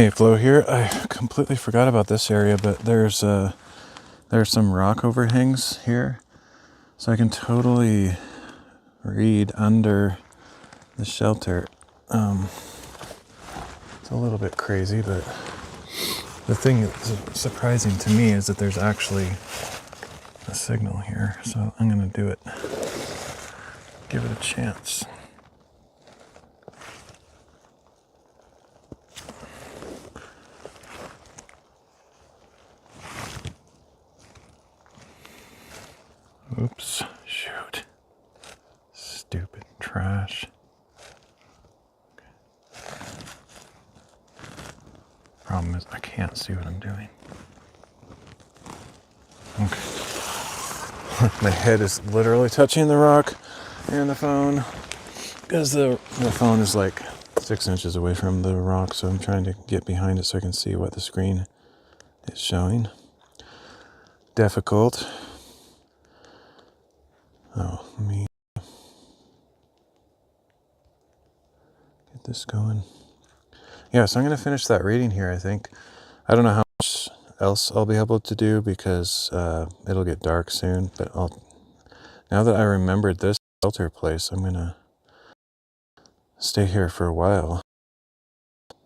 Hey Flo here. I completely forgot about this area, but there's some rock overhangs here, so I can totally read under the shelter. It's a little bit crazy, but the thing that's surprising to me is that there's actually a signal here, so I'm gonna do it. Give it a chance. Oops, shoot. Stupid trash. Okay. Problem is I can't see what I'm doing. Okay. My head is literally touching the rock and the phone because the phone is like 6 inches away from the rock, so I'm trying to get behind it so I can see what the screen is showing. Difficult. Oh, let me get this going. Yeah, so I'm going to finish that reading here, I think. I don't know how much else I'll be able to do because it'll get dark soon, but now that I remembered this shelter place, I'm going to stay here for a while.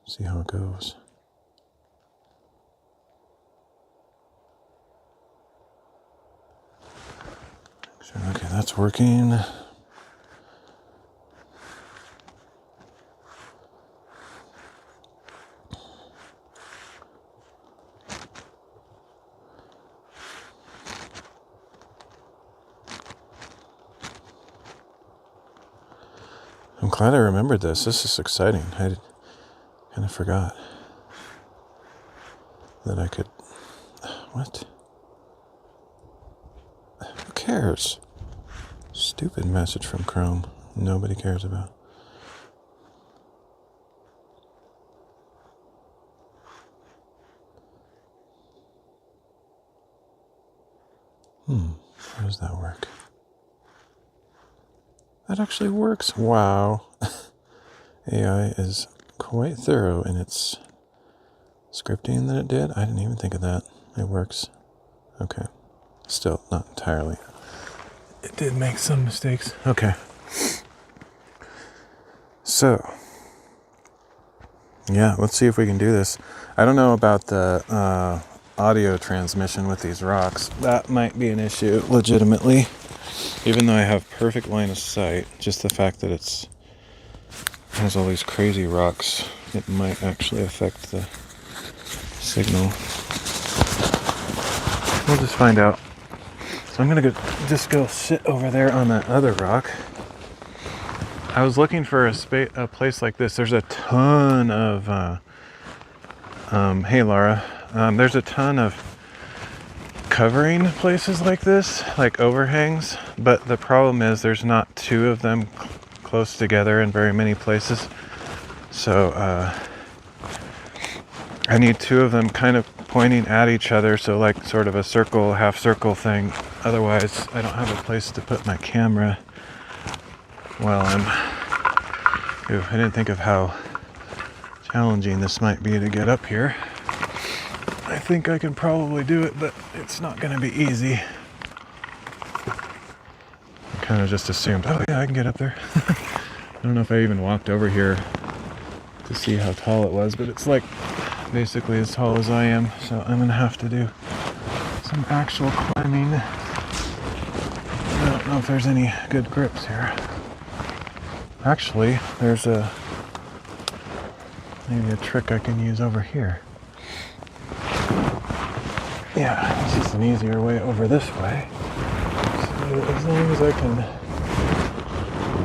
See how it goes. Okay, that's working. I'm glad I remembered this. This is exciting. I kind of forgot that I could... What? Who cares? Stupid message from Chrome. Nobody cares about. How does that work? That actually works. Wow. AI is quite thorough in its scripting that it did. I didn't even think of that. It works. Okay. Still not entirely. It did make some mistakes. Okay. So, yeah, let's see if we can do this. I don't know about the audio transmission with these rocks. That might be an issue, legitimately. Even though I have perfect line of sight, just the fact that it has all these crazy rocks, it might actually affect the signal. We'll just find out. So I'm gonna just go sit over there on that other rock. I was looking for a place like this. There's a ton of hey Laura, there's a ton of covering places like this, like overhangs, but the problem is there's not two of them close together in very many places. So I need two of them kind of pointing at each other, so like sort of a circle, half circle thing. Otherwise I don't have a place to put my camera while I didn't think of how challenging this might be to get up here. I think I can probably do it, but it's not going to be easy. I kind of just assumed, oh yeah, I can get up there. I don't know if I even walked over here to see how tall it was, but it's like basically as tall as I am, so I'm going to have to do some actual climbing. I don't know if there's any good grips here. Actually, there's maybe a trick I can use over here. Yeah, it's just an easier way over this way. So as long as I can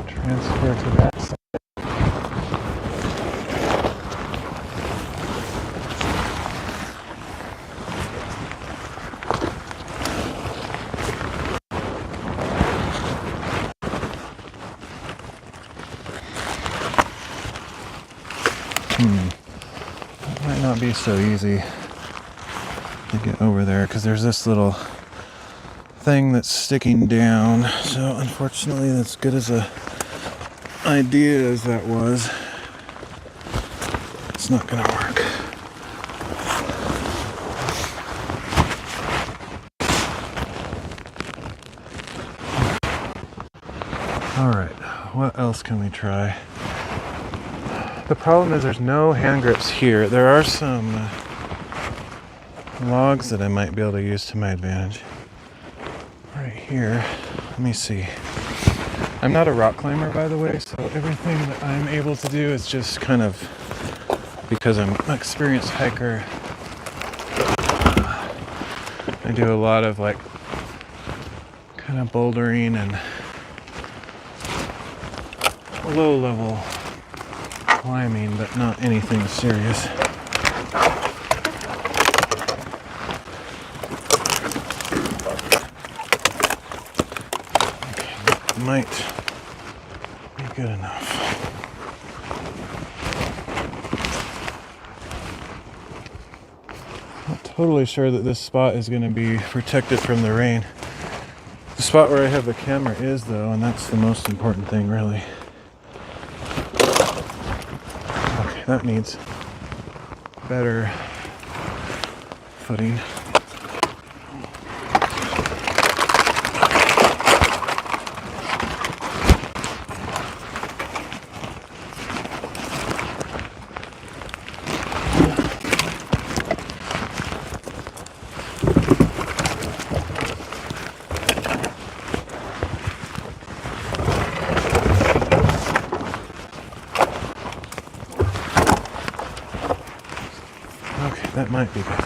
transfer to that side. That might not be so easy to get over there because there's this little thing that's sticking down. So unfortunately, as good as a idea as that was, it's not gonna work. Alright, what else can we try? The problem is there's no hand grips here. There are some logs that I might be able to use to my advantage. Right here, let me see. I'm not a rock climber, by the way, so everything that I'm able to do is just kind of because I'm an experienced hiker. I do a lot of like kind of bouldering and low level climbing, but not anything serious. Okay, that might be good enough. Not totally sure that this spot is going to be protected from the rain. The spot where I have the camera is, though, and that's the most important thing, really. Okay, that needs better footing. That might be good.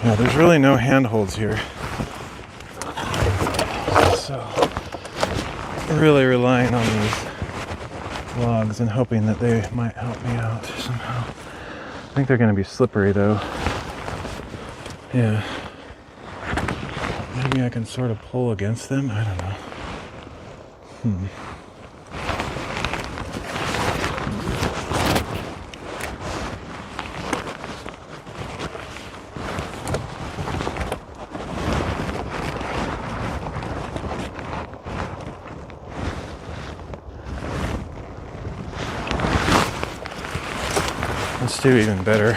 Yeah, there's really no handholds here. So, really relying on these logs and hoping that they might help me out somehow. I think they're going to be slippery though. Yeah. Maybe I can sort of pull against them? I don't know. Let's do even better.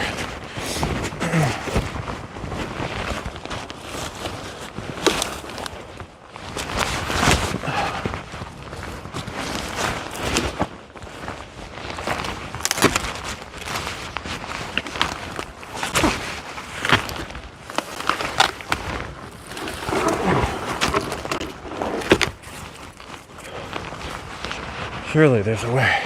Surely there's a way.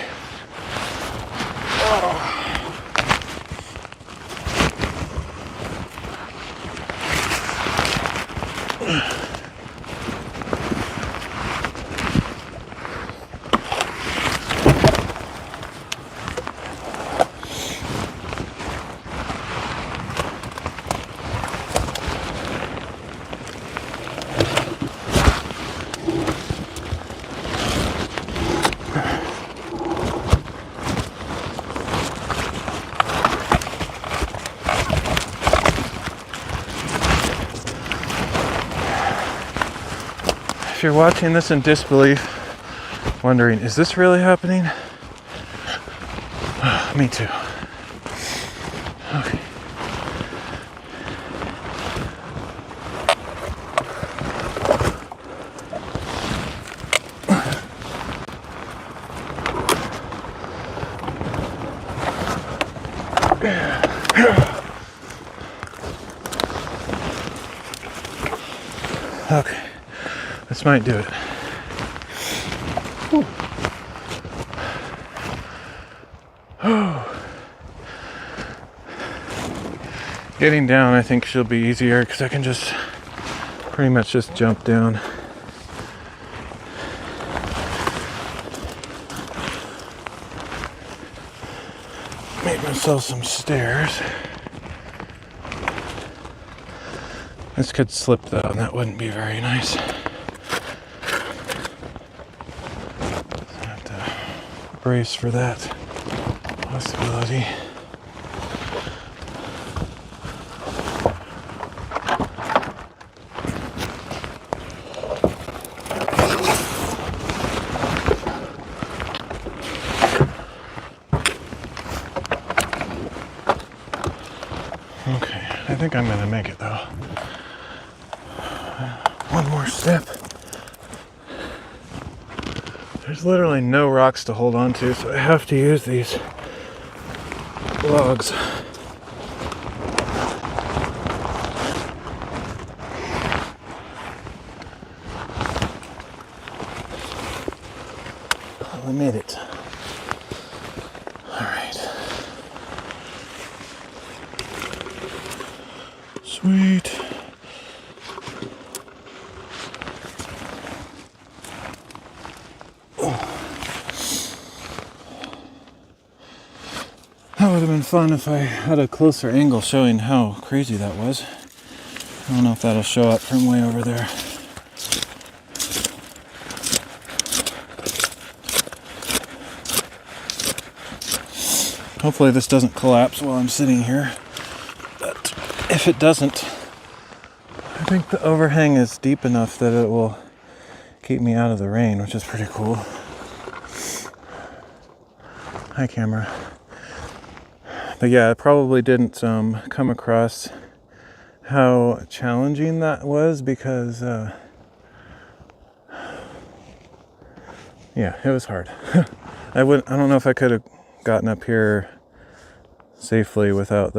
If you're watching this in disbelief, wondering, is this really happening? Me too. Okay. Okay. This might do it. Getting down, I think, should be easier because I can just pretty much just jump down. Make myself some stairs. This could slip though, and that wouldn't be very nice. I have to brace for that possibility. Okay, I think I'm gonna make it though. One more step. There's literally no rocks to hold on to, so I have to use these logs. Oh, I made it. All right. Sweet. That would have been fun if I had a closer angle showing how crazy that was. I don't know if that'll show up from way over there. Hopefully this doesn't collapse while I'm sitting here. But if it doesn't, I think the overhang is deep enough that it will keep me out of the rain, which is pretty cool. Hi, camera. But yeah, I probably didn't come across how challenging that was because, yeah, it was hard. I don't know if I could have gotten up here safely without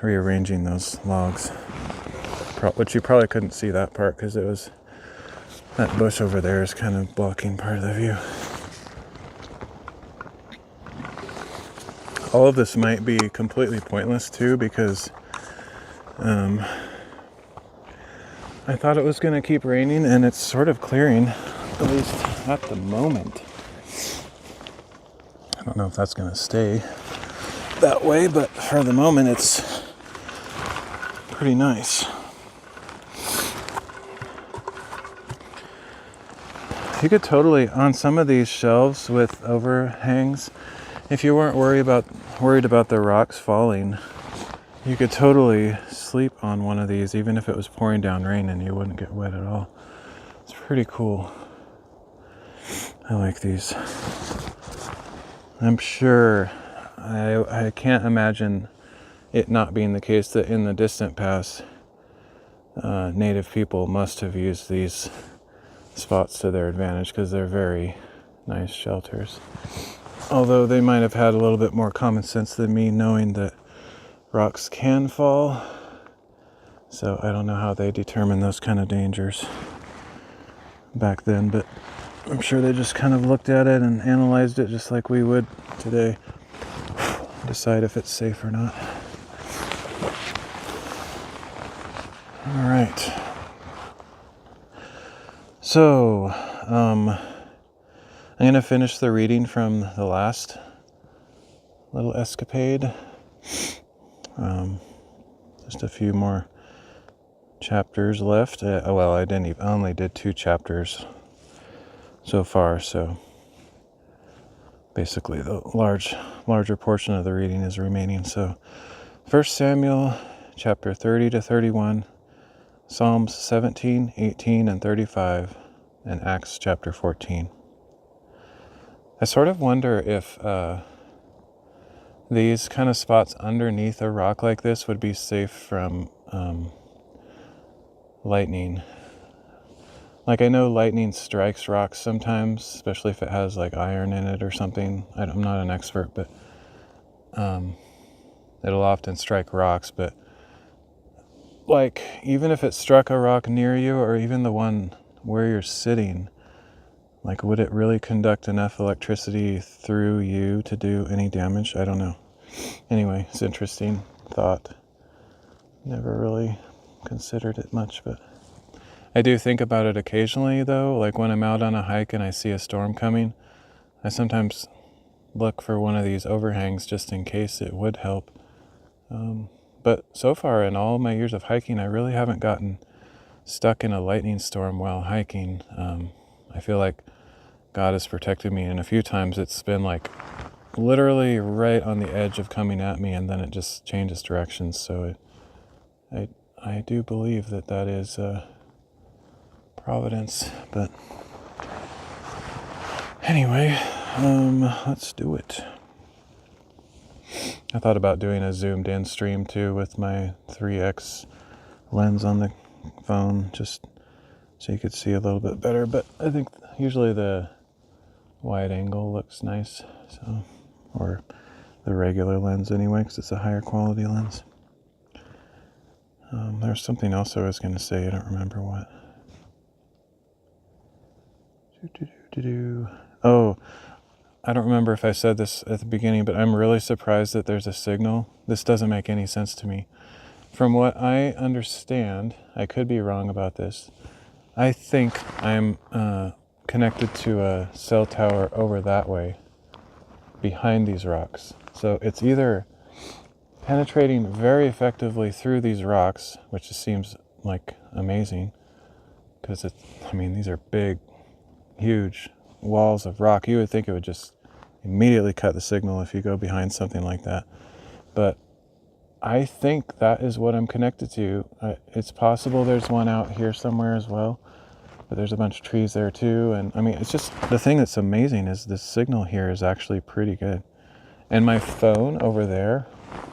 rearranging those logs. Which you probably couldn't see that part because that bush over there is kind of blocking part of the view. All of this might be completely pointless too because I thought it was going to keep raining and it's sort of clearing, at least at the moment. I don't know if that's going to stay that way, but for the moment it's pretty nice. You could totally, on some of these shelves with overhangs, if you weren't worried about the rocks falling, you could totally sleep on one of these, even if it was pouring down rain and you wouldn't get wet at all. It's pretty cool. I like these. I'm sure, I can't imagine it not being the case that in the distant past, native people must have used these spots to their advantage because they're very nice shelters. Although they might have had a little bit more common sense than me, knowing that rocks can fall. So I don't know how they determined those kind of dangers back then, but I'm sure they just kind of looked at it and analyzed it just like we would today. Decide if it's safe or not. All right. So, I'm going to finish the reading from the last little escapade. Just a few more chapters left. I only did 2 chapters so far, so basically the larger portion of the reading is remaining. So 1 Samuel chapter 30 to 31, Psalms 17, 18, and 35, and Acts chapter 14. I sort of wonder if these kind of spots underneath a rock like this would be safe from lightning. Like, I know lightning strikes rocks sometimes, especially if it has like iron in it or something. I'm not an expert, but it'll often strike rocks. But like, even if it struck a rock near you or even the one where you're sitting, like, would it really conduct enough electricity through you to do any damage? I don't know. Anyway, it's an interesting thought. Never really considered it much, but I do think about it occasionally, though. Like when I'm out on a hike and I see a storm coming, I sometimes look for one of these overhangs just in case it would help. But so far in all my years of hiking, I really haven't gotten stuck in a lightning storm while hiking. I feel like God has protected me, and a few times it's been like literally right on the edge of coming at me, and then it just changes directions. So I do believe that is providence. But anyway, let's do it. I thought about doing a zoomed in stream too with my 3x lens on the phone, just so you could see a little bit better, but I think usually the wide angle looks nice, so, or the regular lens anyway, because it's a higher quality lens. There's something else I was going to say, I don't remember what. Oh, I don't remember if I said this at the beginning, but I'm really surprised that there's a signal. This doesn't make any sense to me. From what I understand, I could be wrong about this, I think I'm connected to a cell tower over that way, behind these rocks. So it's either penetrating very effectively through these rocks, which just seems like amazing, because these are big, huge walls of rock. You would think it would just immediately cut the signal if you go behind something like that. But I think that is what I'm connected to. It's possible there's one out here somewhere as well, but there's a bunch of trees there too. And it's just, the thing that's amazing is the signal here is actually pretty good. And my phone over there,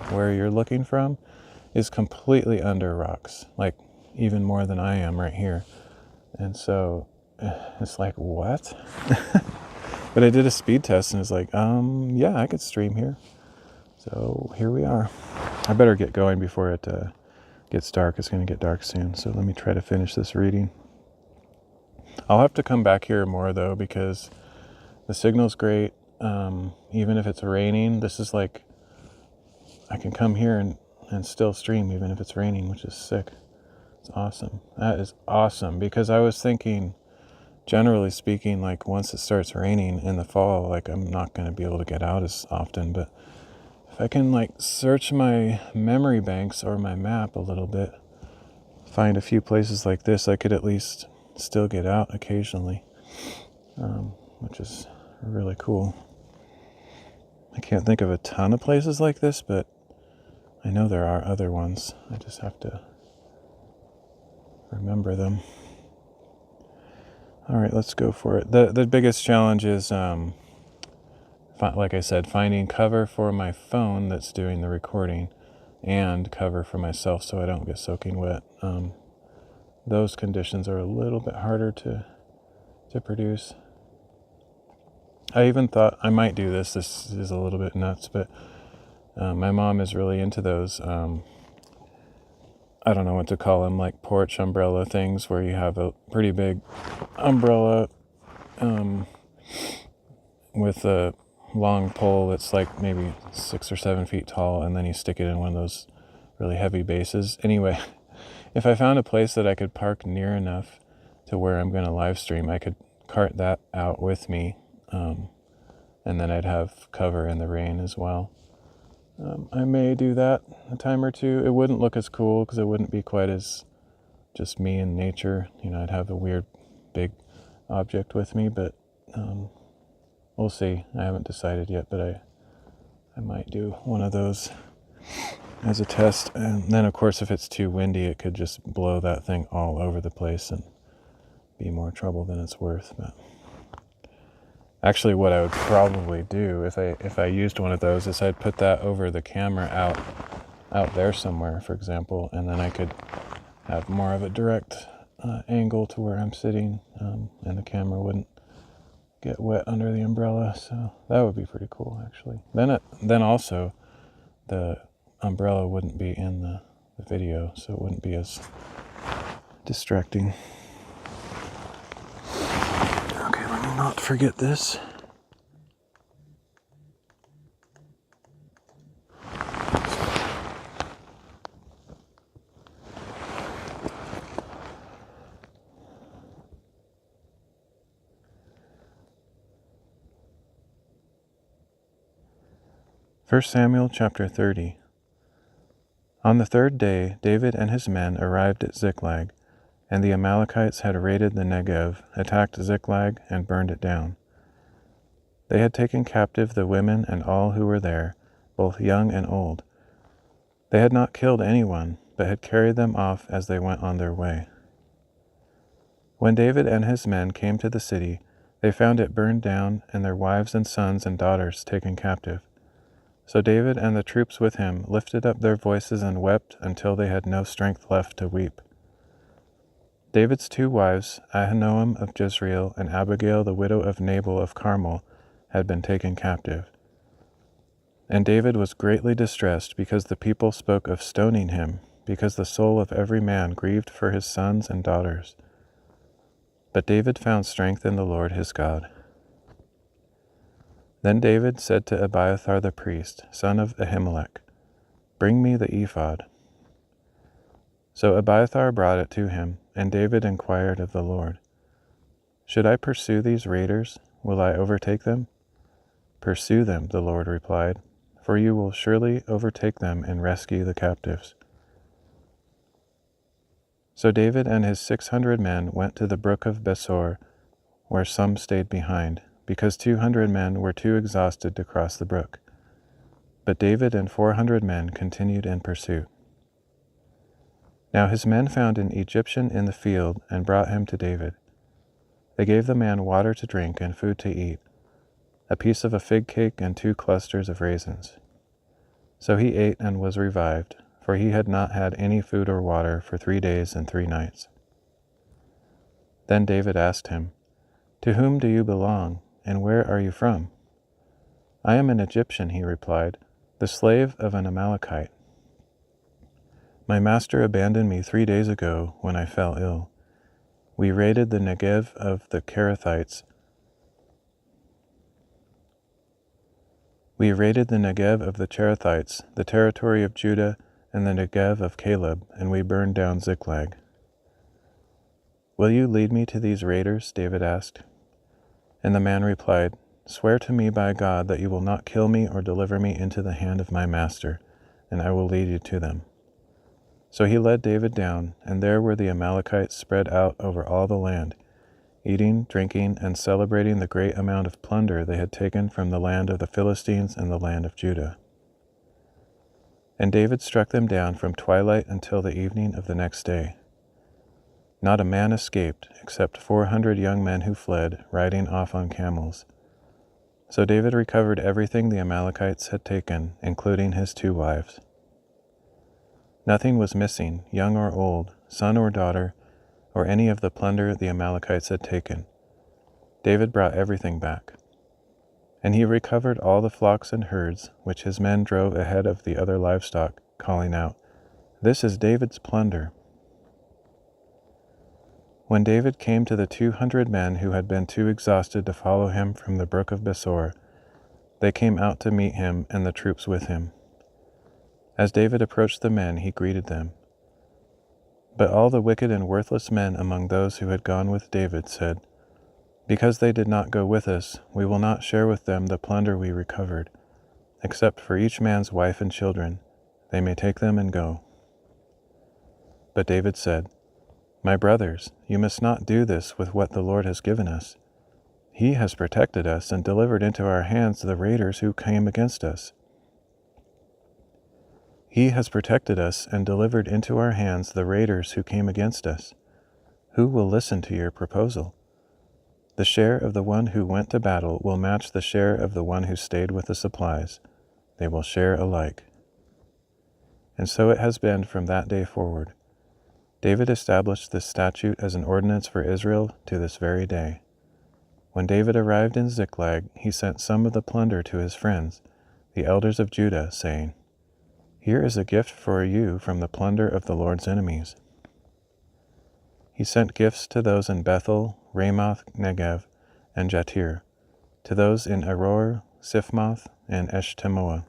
where you're looking from, is completely under rocks, like even more than I am right here. And so it's like, what? But I did a speed test and it's like, yeah, I could stream here. So here we are. I better get going before it gets dark. It's going to get dark soon. So let me try to finish this reading. I'll have to come back here more though, because the signal's great. Even if it's raining, this is like, I can come here and still stream even if it's raining, which is sick. It's awesome. That is awesome, because I was thinking, generally speaking, like once it starts raining in the fall, like I'm not going to be able to get out as often. But if I can like search my memory banks or my map a little bit, find a few places like this, I could at least still get out occasionally, which is really cool. I can't think of a ton of places like this, but I know there are other ones. I just have to remember them. All right, let's go for it. The biggest challenge is, like I said, finding cover for my phone that's doing the recording and cover for myself so I don't get soaking wet. Those conditions are a little bit harder to produce. I even thought I might do this. This is a little bit nuts, but my mom is really into those, I don't know what to call them, like porch umbrella things where you have a pretty big umbrella with a long pole that's like maybe 6 or 7 feet tall, and then you stick it in one of those really heavy bases. Anyway, if I found a place that I could park near enough to where I'm going to live stream, I could cart that out with me, and then I'd have cover in the rain as well. I may do that a time or two. It wouldn't look as cool because it wouldn't be quite as just me and nature. I'd have a weird big object with me, but we'll see. I haven't decided yet, but I might do one of those as a test. And then, of course, if it's too windy, it could just blow that thing all over the place and be more trouble than it's worth. But actually, what I would probably do if I used one of those is I'd put that over the camera out there somewhere, for example, and then I could have more of a direct angle to where I'm sitting, and the camera wouldn't get wet under the umbrella. So that would be pretty cool, actually. Then also the umbrella wouldn't be in the video, so it wouldn't be as distracting. Okay, let me not forget this. First Samuel chapter 30. On the third day, David and his men arrived at Ziklag, and the Amalekites had raided the Negev, attacked Ziklag, and burned it down. They had taken captive the women and all who were there, both young and old. They had not killed anyone, but had carried them off as they went on their way. When David and his men came to the city, they found it burned down and their wives and sons and daughters taken captive. So David and the troops with him lifted up their voices and wept until they had no strength left to weep. David's 2 wives, Ahinoam of Jezreel and Abigail the widow of Nabal of Carmel, had been taken captive. And David was greatly distressed because the people spoke of stoning him, because the soul of every man grieved for his sons and daughters. But David found strength in the Lord his God. Then David said to Abiathar the priest, son of Ahimelech, "Bring me the ephod." So Abiathar brought it to him, and David inquired of the Lord, "Should I pursue these raiders? Will I overtake them?" "Pursue them," the Lord replied, "for you will surely overtake them and rescue the captives." So David and his 600 men went to the brook of Besor, where some stayed behind, because 200 men were too exhausted to cross the brook. But David and 400 men continued in pursuit. Now his men found an Egyptian in the field and brought him to David. They gave the man water to drink and food to eat, a piece of a fig cake and 2 clusters of raisins. So he ate and was revived, for he had not had any food or water for 3 days and 3 nights. Then David asked him, "To whom do you belong, and where are you from?" "I am an Egyptian," he replied, "the slave of an Amalekite. My master abandoned me 3 days ago when I fell ill. We raided the Negev of the Cherethites. The territory of Judah, and the Negev of Caleb, and we burned down Ziklag." "Will you lead me to these raiders?" David asked. And the man replied, "Swear to me by God that you will not kill me or deliver me into the hand of my master, and I will lead you to them." So he led David down, and there were the Amalekites spread out over all the land, eating, drinking, and celebrating the great amount of plunder they had taken from the land of the Philistines and the land of Judah. And David struck them down from twilight until the evening of the next day. Not a man escaped, except 400 young men who fled, riding off on camels. So David recovered everything the Amalekites had taken, including his 2 wives. Nothing was missing, young or old, son or daughter, or any of the plunder the Amalekites had taken. David brought everything back. And he recovered all the flocks and herds, which his men drove ahead of the other livestock, calling out, "This is David's plunder." When David came to the 200 men who had been too exhausted to follow him from the brook of Besor, they came out to meet him and the troops with him. As David approached the men, he greeted them. But all the wicked and worthless men among those who had gone with David said, "Because they did not go with us, we will not share with them the plunder we recovered, except for each man's wife and children. They may take them and go." But David said, "My brothers, you must not do this with what the Lord has given us. He has protected us and delivered into our hands the raiders who came against us. He has protected us and delivered into our hands the raiders who came against us. Who will listen to your proposal? The share of the one who went to battle will match the share of the one who stayed with the supplies. They will share alike." And so it has been from that day forward. David established this statute as an ordinance for Israel to this very day. When David arrived in Ziklag, he sent some of the plunder to his friends, the elders of Judah, saying, "Here is a gift for you from the plunder of the Lord's enemies." He sent gifts to those in Bethel, Ramoth, Negev, and Jatir, to those in Aror, Siphmoth, and Eshtemoa,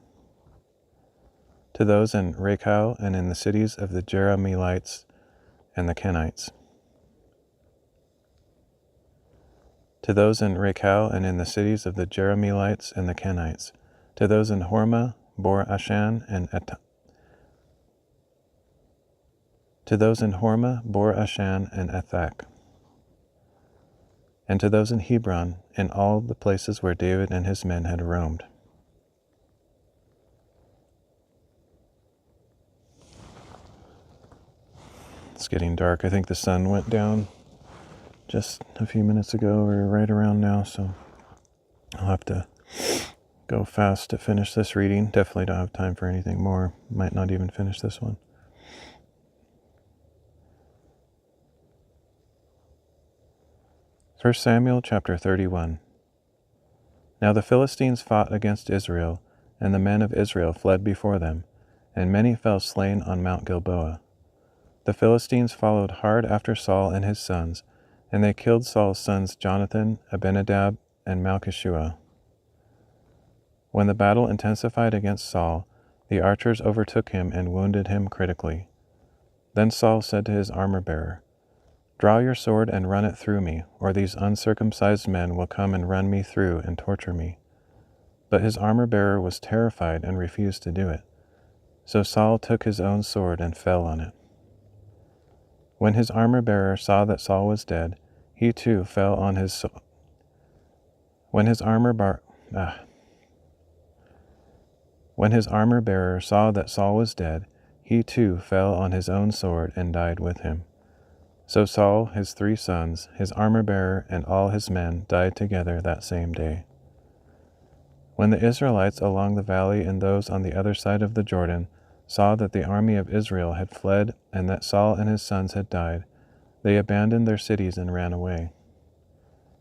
to those in Rachau and in the cities of the Jerahmeelites and the Kenites, to those in Rachau and in the cities of the Jerahmeelites and the Kenites, to those in Hormah, Bor Ashan, and Ethak, and to those in Hebron, in all the places where David and his men had roamed. It's getting dark. I think the sun went down just a few minutes ago, or right around now, so I'll have to go fast to finish this reading. Definitely don't have time for anything more. Might not even finish this one. 1 Samuel chapter 31. Now the Philistines fought against Israel, and the men of Israel fled before them, and many fell slain on Mount Gilboa. The Philistines followed hard after Saul and his sons, and they killed Saul's sons Jonathan, Abinadab, and Malchishua. When the battle intensified against Saul, the archers overtook him and wounded him critically. Then Saul said to his armor-bearer, "Draw your sword and run it through me, or these uncircumcised men will come and run me through and torture me." But his armor-bearer was terrified and refused to do it. So Saul took his own sword and fell on it. When his armor-bearer saw that Saul was dead, he too fell on his sword. When his armor-bearer saw that Saul was dead, he too fell on his own sword and died with him. So Saul, his 3 sons, his armor-bearer, and all his men died together that same day. When the Israelites along the valley and those on the other side of the Jordan saw that the army of Israel had fled and that Saul and his sons had died, they abandoned their cities and ran away.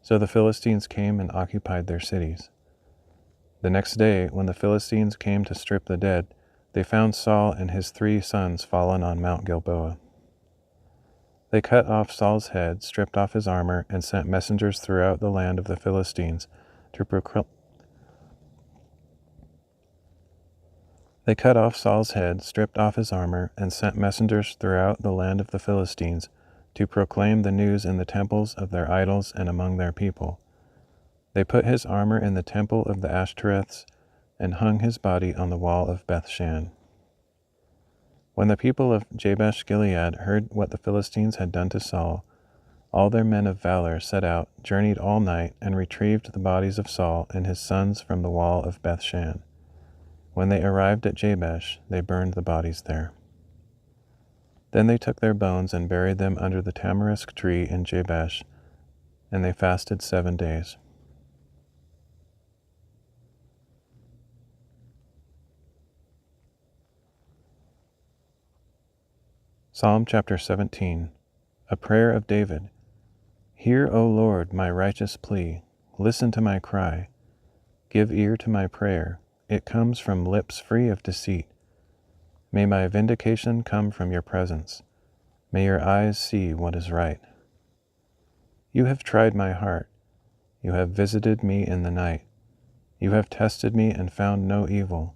So the Philistines came and occupied their cities. The next day, when the Philistines came to strip the dead, they found Saul and his 3 sons fallen on Mount Gilboa. They cut off Saul's head, stripped off his armor, and sent messengers throughout the land of the Philistines to proclaim the news in the temples of their idols and among their people. They put his armor in the temple of the Ashtoreths and hung his body on the wall of Bethshan. When the people of Jabesh Gilead heard what the Philistines had done to Saul, all their men of valor set out, journeyed all night, and retrieved the bodies of Saul and his sons from the wall of Bethshan. When they arrived at Jabesh, they burned the bodies there. Then they took their bones and buried them under the tamarisk tree in Jabesh, and they fasted 7 days. Psalm chapter 17. A prayer of David. Hear, O Lord, my righteous plea. Listen to my cry. Give ear to my prayer. It comes from lips free of deceit. May my vindication come from your presence. May your eyes see what is right. You have tried my heart. You have visited me in the night. You have tested me and found no evil.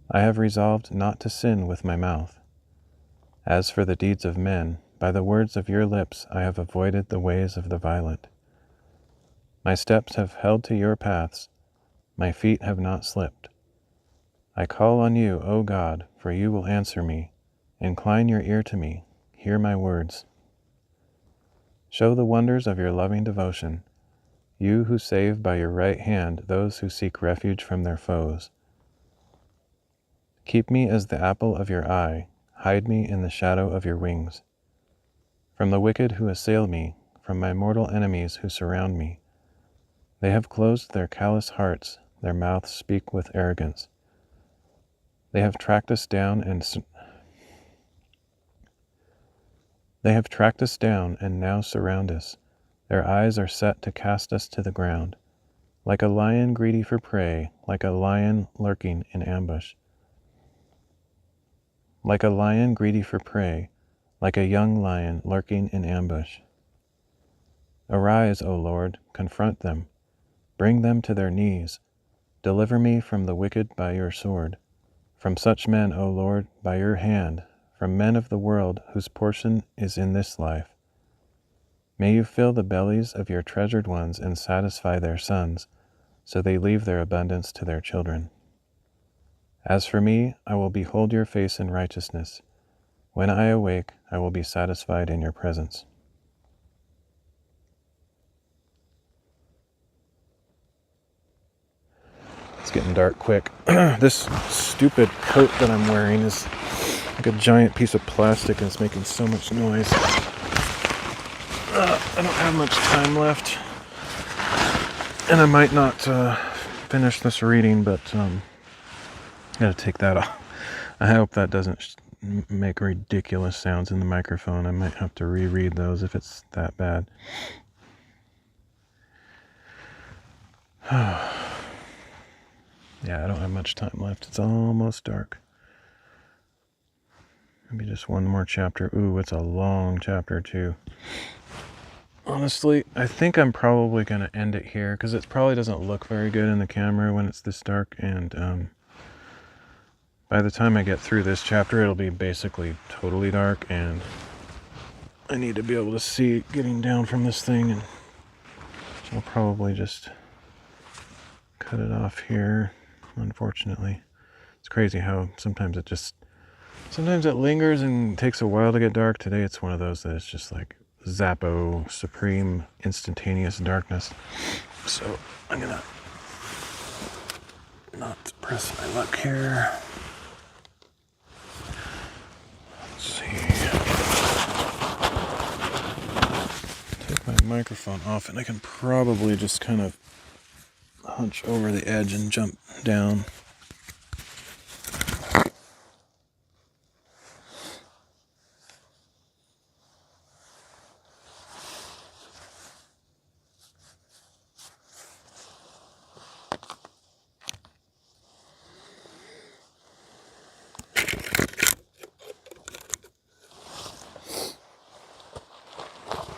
I have resolved not to sin with my mouth. As for the deeds of men, by the words of your lips I have avoided the ways of the violent. My steps have held to your paths. My feet have not slipped. I call on you, O God, for you will answer me. Incline your ear to me. Hear my words. Show the wonders of your loving devotion, you who save by your right hand those who seek refuge from their foes. Keep me as the apple of your eye. Hide me in the shadow of your wings. From the wicked who assail me, from my mortal enemies who surround me. They have closed their callous hearts, their mouths speak with arrogance. They have tracked us down and now surround us. Their eyes are set to cast us to the ground. Like a lion greedy for prey, like a lion lurking in ambush. Like a lion greedy for prey, like a young lion lurking in ambush. Arise, O Lord, confront them. Bring them to their knees. Deliver me from the wicked by your sword. From such men, O Lord, by your hand, from men of the world whose portion is in this life. May you fill the bellies of your treasured ones and satisfy their sons, so they leave their abundance to their children. As for me, I will behold your face in righteousness. When I awake, I will be satisfied in your presence. It's getting dark quick. This stupid coat that I'm wearing is like a giant piece of plastic and it's making so much noise. I don't have much time left. And I might not finish this reading, but gotta take that off. I hope that doesn't make ridiculous sounds in the microphone. I might have to reread those if it's that bad. Yeah, I don't have much time left. It's almost dark. Maybe just one more chapter. Ooh, it's a long chapter too. Honestly, I think I'm probably going to end it here because it probably doesn't look very good in the camera when it's this dark, and by the time I get through this chapter, it'll be basically totally dark, and I need to be able to see getting down from this thing, and I'll probably just cut it off here, unfortunately. It's crazy how sometimes it lingers and takes a while to get dark. Today it's one of those that it's just like Zappo, supreme, instantaneous darkness. So I'm gonna not press my luck here. Let's see. Take my microphone off and I can probably just kind of hunch over the edge and jump down.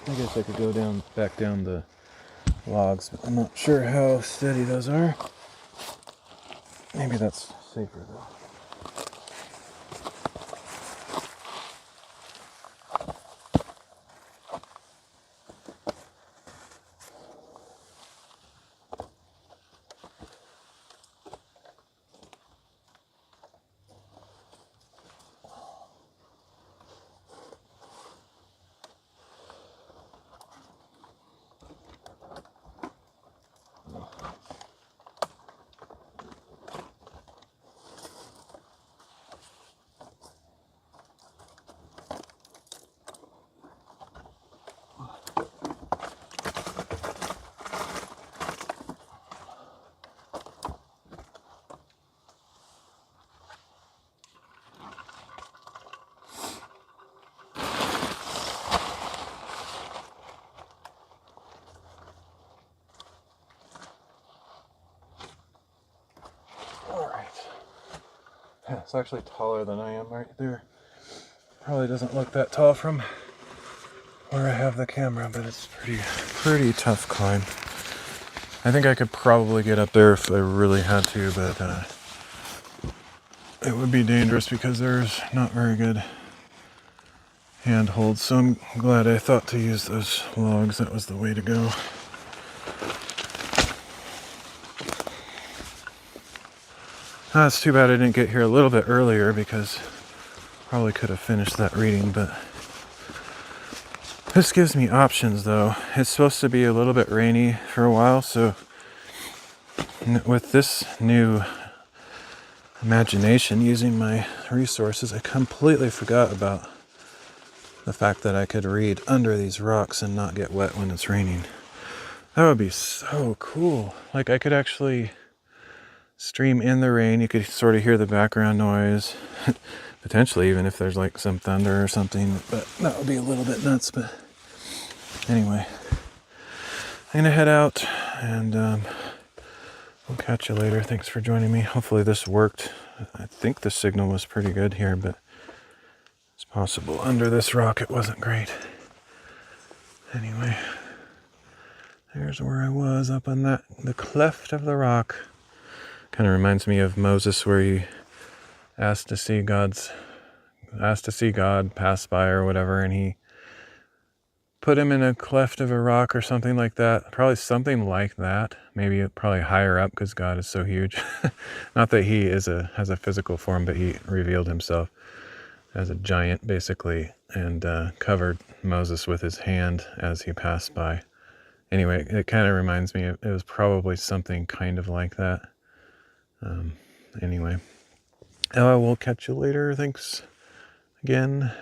I guess I could go back down the logs, but I'm not sure how steady those are. Maybe that's safer though. Yeah, it's actually taller than I am right there. Probably doesn't look that tall from where I have the camera, but it's pretty tough climb. I think I could probably get up there if I really had to, but it would be dangerous because there's not very good handholds. So I'm glad I thought to use those logs. That was the way to go. It's too bad I didn't get here a little bit earlier because probably could have finished that reading, but this gives me options though. It's supposed to be a little bit rainy for a while, so with this new imagination using my resources, I completely forgot about the fact that I could read under these rocks and not get wet when it's raining. That would be so cool. Like I could actually stream in the rain. You could sort of hear the background noise. Potentially even if there's like some thunder or something, but that would be a little bit nuts. But anyway, I'm gonna head out and we'll catch you later. Thanks for joining me. Hopefully this worked. I think the signal was pretty good here, but it's possible under this rock it wasn't great. Anyway, there's where I was, up on the cleft of the rock. Kind of reminds me of Moses, where he asked to see God pass by or whatever, and he put him in a cleft of a rock or something like that. Probably something like that. Maybe probably higher up because God is so huge. Not that he has a physical form, but he revealed himself as a giant basically, and covered Moses with his hand as he passed by. Anyway, it kind of reminds me it was probably something kind of like that. Anyway, I will catch you later. Thanks again.